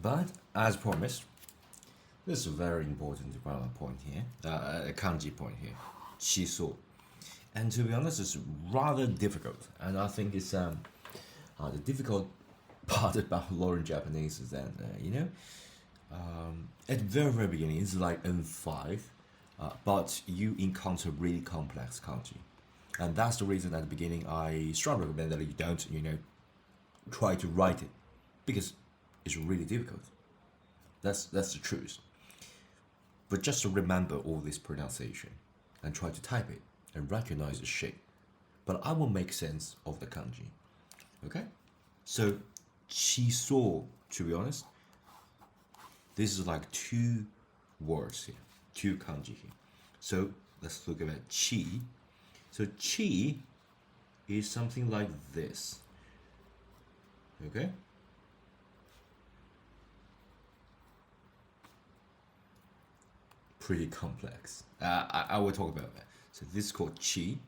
But as promised, this is a very important point here, a kanji point here, shiso. And to be honest, it's rather difficult. And I think it's the difficult part about learning Japanese is that, at the very, very beginning, it's like N5, but you encounter really complex kanji. And that's the reason at the beginning I strongly recommend that you don't, try to write it because it's really difficult. That's the truth. But just to remember all this pronunciation and try to type it and recognize the shape. But I will make sense of the kanji. Okay? So, chiso, to be honest, this is like two words here, two kanji here. So, let's look at chi. So, chi is something like this. Okay? Pretty complex. I will talk about that. So this is called chi.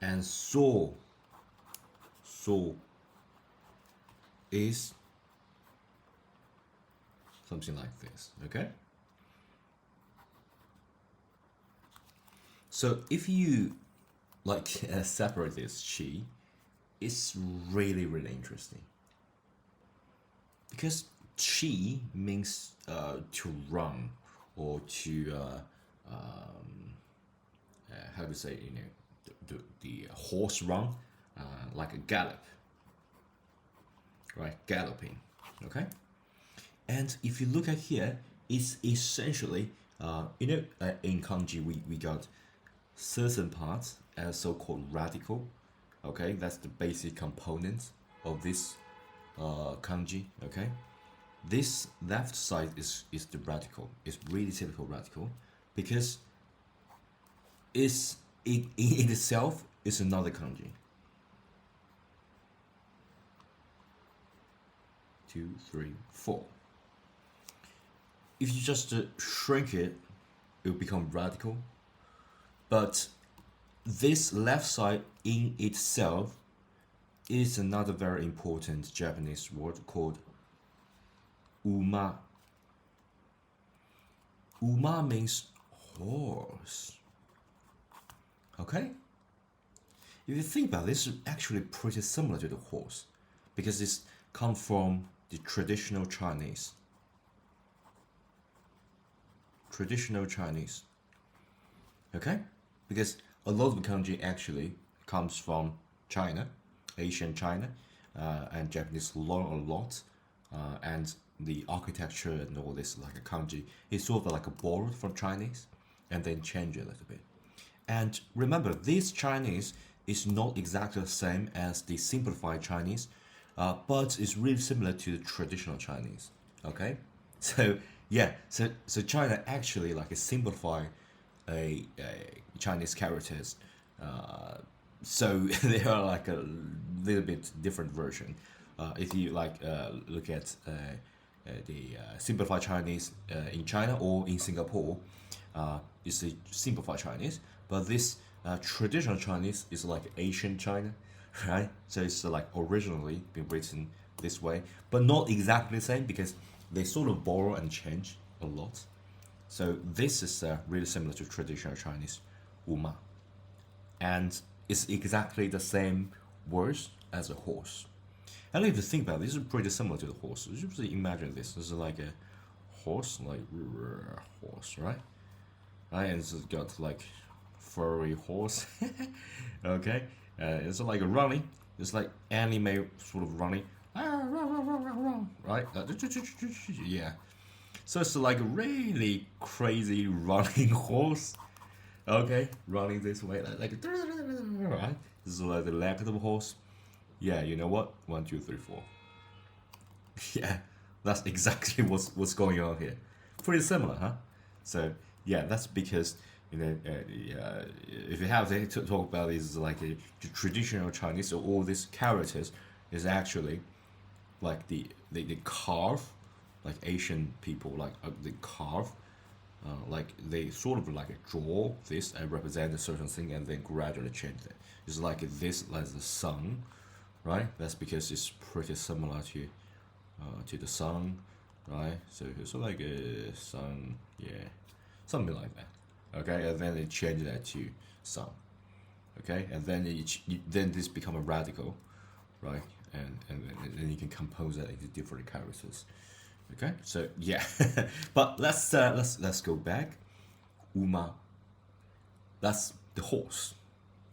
And so is something like this. Okay? So if you separate this chi, it's really, really interesting. Because chi means to run or to how to say, the horse run, like a gallop, right? Galloping, okay? And if you look at here, it's essentially, in kanji we got certain parts as so-called radical, okay? That's the basic component of this kanji, okay? This left side is the radical. It's really typical radical because it in itself is another kanji. 2, 3, 4. If you just shrink it, it will become radical. But this left side in itself is another very important Japanese word called uma. Uma means horse. Okay? If you think about this, it's actually pretty similar to the horse because it's come from the traditional Chinese. Traditional Chinese. Okay? Because a lot of the kanji actually comes from China, Asian China, and Japanese learn a lot, and the architecture and all this like a kanji is sort of like a borrowed from Chinese and then change it a little bit. And remember, this Chinese is not exactly the same as the simplified Chinese, but it's really similar to the traditional Chinese. Okay, so yeah, so China actually simplify a Chinese characters, so they are like a little bit different version. If you look at the simplified Chinese in China or in Singapore, it's the simplified Chinese, but this traditional Chinese is like Asian China, right? So it's originally been written this way, but not exactly the same because they sort of borrow and change a lot. So this is really similar to traditional Chinese, uma, and it's exactly the same words as a horse. And if you think about it, this is pretty similar to the horse. You should imagine this. This is like a horse, horse, right? Right, and it's got furry horse. Okay, it's like running. It's like anime sort of running, right? Yeah. So it's like a really crazy running horse. Okay, running this way, right? This is like the leg of the horse. Yeah, you know what? 1, 2, 3, 4. Yeah, that's exactly what's going on here. Pretty similar, huh? So yeah, that's because if you have to talk about this the traditional Chinese, so all these characters is actually they carve, like Asian people they carve, they sort of draw this and represent a certain thing and then gradually change it. It's like this as the sun, right? That's because it's pretty similar to to the sun, right? So it's like a sun, yeah, something like that. Okay, and then they change that to sun. Okay, and then then this become a radical, right? And then you can compose that into different characters. Okay, so yeah, but let's go back. Uma, that's the horse.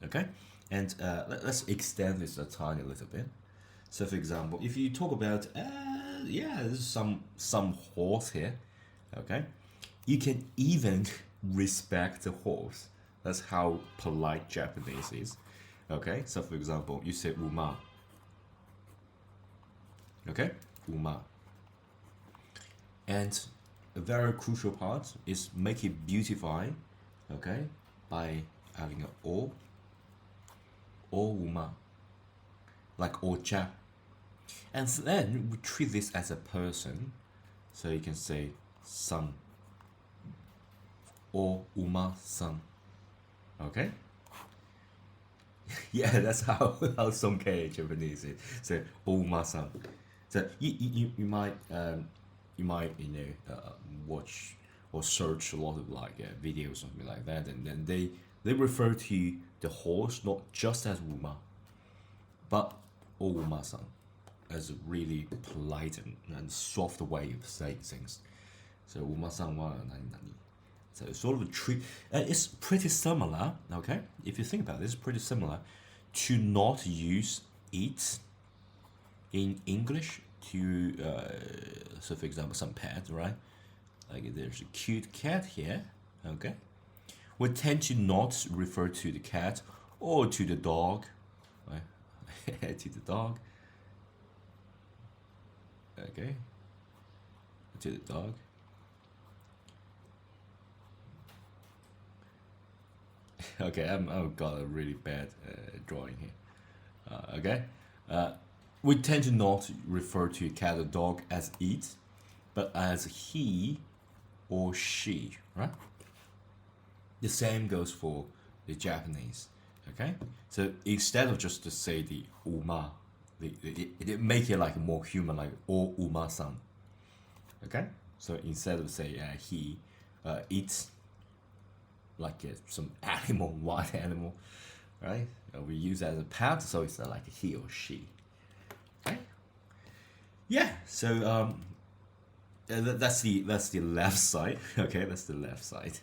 Okay, and let's extend this a tiny little bit. So, for example, if you talk about yeah, there's some horse here. Okay, you can even respect the horse. That's how polite Japanese is. Okay, so for example, you say uma. Okay, uma. And a very crucial part is make it beautify, okay, by adding an o uma, like ocha. And then we treat this as a person, so you can say san, o uma san, okay? Yeah, that's how Sonke in Japanese is. So o uma san. So you might watch or search a lot of like videos or something like that, and then they refer to the horse not just as uma, but o uma san, as a really polite and soft way of saying things. So uma san wa nani nani. So it's sort of a treat. It's pretty similar. Okay, if you think about it, it's pretty similar to not use it in English to so for example some pet, right? Like there's a cute cat here. Okay, we tend to not refer to the cat or to the dog, right? To the dog. Okay, to the dog. Okay, I've got a really bad drawing here. Okay, we tend to not refer to cat or dog as it, but as he or she, right? The same goes for the Japanese. Okay, so instead of just to say the uma, they make it like more human, like o uma-san. Okay, so instead of say he eats like some animal, wild animal, right? We use that as a pet, so it's like he or she. Okay. Yeah. So that's the left side. Okay, that's the left side.